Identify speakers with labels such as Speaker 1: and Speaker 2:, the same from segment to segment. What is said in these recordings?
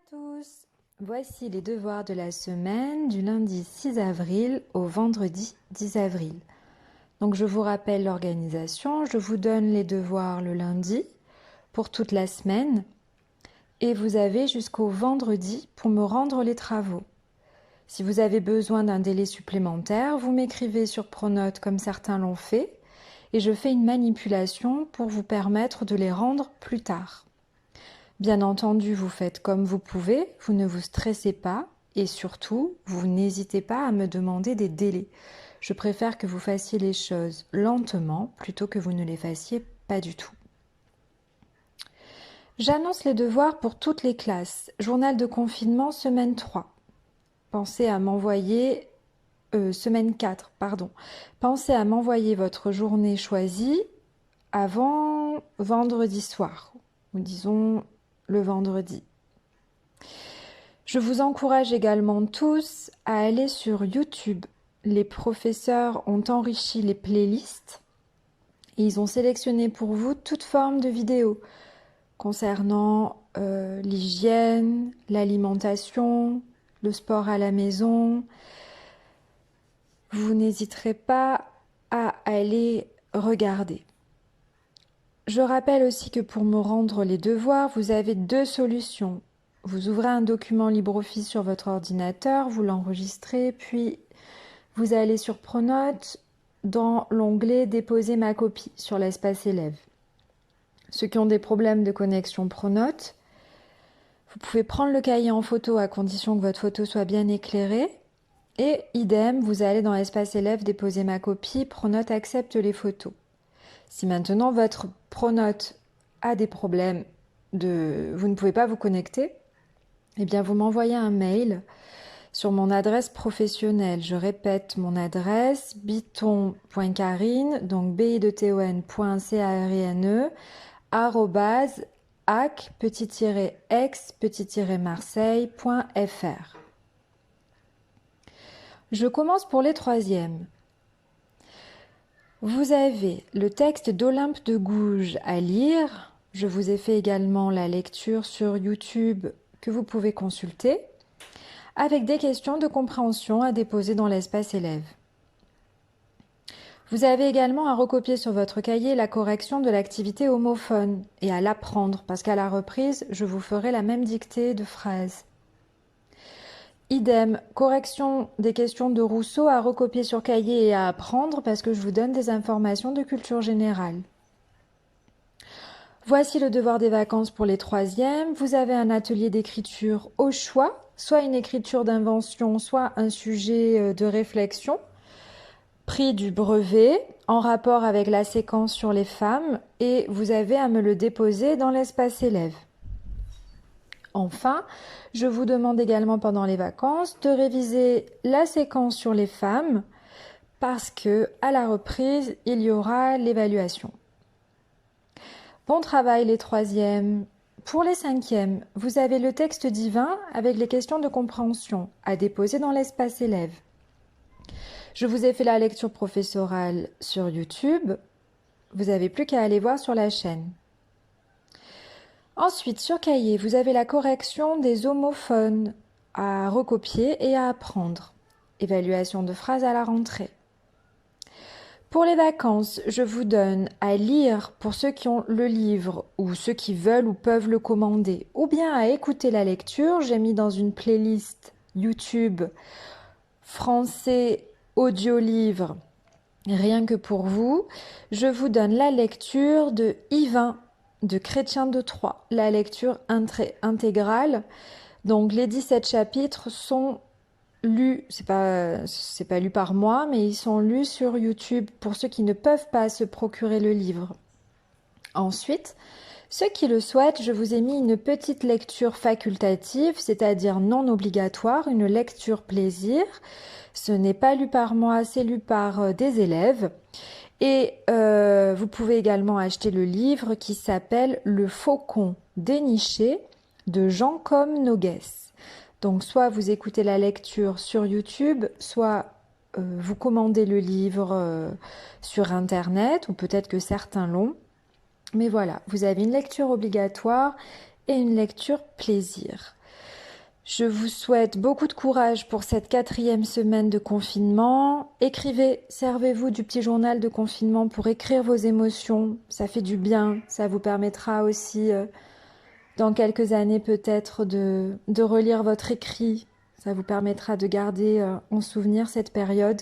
Speaker 1: tous, voici les devoirs de la semaine du lundi 6 avril au vendredi 10 avril. Donc je vous rappelle l'organisation, je vous donne les devoirs le lundi pour toute la semaine et vous avez jusqu'au vendredi pour me rendre les travaux. Si vous avez besoin d'un délai supplémentaire, vous m'écrivez sur Pronote comme certains l'ont fait et je fais une manipulation pour vous permettre de les rendre plus tard. Bien entendu, vous faites comme vous pouvez, vous ne vous stressez pas et surtout, vous n'hésitez pas à me demander des délais. Je préfère que vous fassiez les choses lentement plutôt que vous ne les fassiez pas du tout. J'annonce les devoirs pour toutes les classes. Journal de confinement, semaine 3. Pensez à m'envoyer... semaine 4, pardon. Pensez à m'envoyer votre journée choisie avant vendredi soir, ou disons le vendredi. Je vous encourage également tous à aller sur YouTube. Les professeurs ont enrichi les playlists et ils ont sélectionné pour vous toute forme de vidéos concernant l'hygiène, l'alimentation, le sport à la maison. Vous n'hésiterez pas à aller regarder. Je rappelle aussi que pour me rendre les devoirs, vous avez deux solutions. Vous ouvrez un document LibreOffice sur votre ordinateur, vous l'enregistrez, puis vous allez sur Pronote dans l'onglet « Déposer ma copie » sur l'espace élève. Ceux qui ont des problèmes de connexion Pronote, vous pouvez prendre le cahier en photo à condition que votre photo soit bien éclairée. Et idem, vous allez dans l'espace élève « Déposer ma copie », Pronote accepte les photos. Si maintenant votre Pronote a des problèmes, vous ne pouvez pas vous connecter, eh bien vous m'envoyez un mail sur mon adresse professionnelle. Je répète mon adresse biton.carine, donc biton.carine @ac-ex-marseille.fr. Je commence pour les troisièmes. Vous avez le texte d'Olympe de Gouges à lire. Je vous ai fait également la lecture sur YouTube que vous pouvez consulter, avec des questions de compréhension à déposer dans l'espace élève. Vous avez également à recopier sur votre cahier la correction de l'activité homophone et à l'apprendre, parce qu'à la reprise, je vous ferai la même dictée de phrases. Idem, correction des questions de Rousseau à recopier sur cahier et à apprendre parce que je vous donne des informations de culture générale. Voici le devoir des vacances pour les troisièmes. Vous avez un atelier d'écriture au choix, soit une écriture d'invention, soit un sujet de réflexion, prix du brevet, en rapport avec la séquence sur les femmes, et vous avez à me le déposer dans l'espace élève. Enfin, je vous demande également pendant les vacances de réviser la séquence sur les femmes parce que à la reprise, il y aura l'évaluation. Bon travail les troisièmes. Pour les cinquièmes, vous avez le texte divin avec les questions de compréhension à déposer dans l'espace élève. Je vous ai fait la lecture professorale sur YouTube. Vous n'avez plus qu'à aller voir sur la chaîne. Ensuite, sur cahier, vous avez la correction des homophones à recopier et à apprendre. Évaluation de phrases à la rentrée. Pour les vacances, je vous donne à lire pour ceux qui ont le livre ou ceux qui veulent ou peuvent le commander, ou bien à écouter la lecture. J'ai mis dans une playlist YouTube français audio-livre, rien que pour vous. Je vous donne la lecture de Yvain de Chrétien de Troyes, la lecture intégrale. Donc les 17 chapitres sont lus, c'est pas lu par moi, mais ils sont lus sur YouTube pour ceux qui ne peuvent pas se procurer le livre. Ensuite, ceux qui le souhaitent, je vous ai mis une petite lecture facultative, c'est-à-dire non obligatoire, une lecture plaisir. Ce n'est pas lu par moi, c'est lu par des élèves. Et vous pouvez également acheter le livre qui s'appelle « Le faucon déniché » de Jean-Com Noguès. Donc soit vous écoutez la lecture sur YouTube, soit vous commandez le livre sur Internet, ou peut-être que certains l'ont. Mais voilà, vous avez une lecture obligatoire et une lecture plaisir. Je vous souhaite beaucoup de courage pour cette 4e semaine de confinement. Écrivez, servez-vous du petit journal de confinement pour écrire vos émotions. Ça fait du bien, ça vous permettra aussi dans quelques années peut-être de relire votre écrit. Ça vous permettra de garder en souvenir cette période.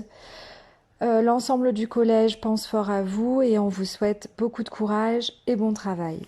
Speaker 1: L'ensemble du collège pense fort à vous et on vous souhaite beaucoup de courage et bon travail.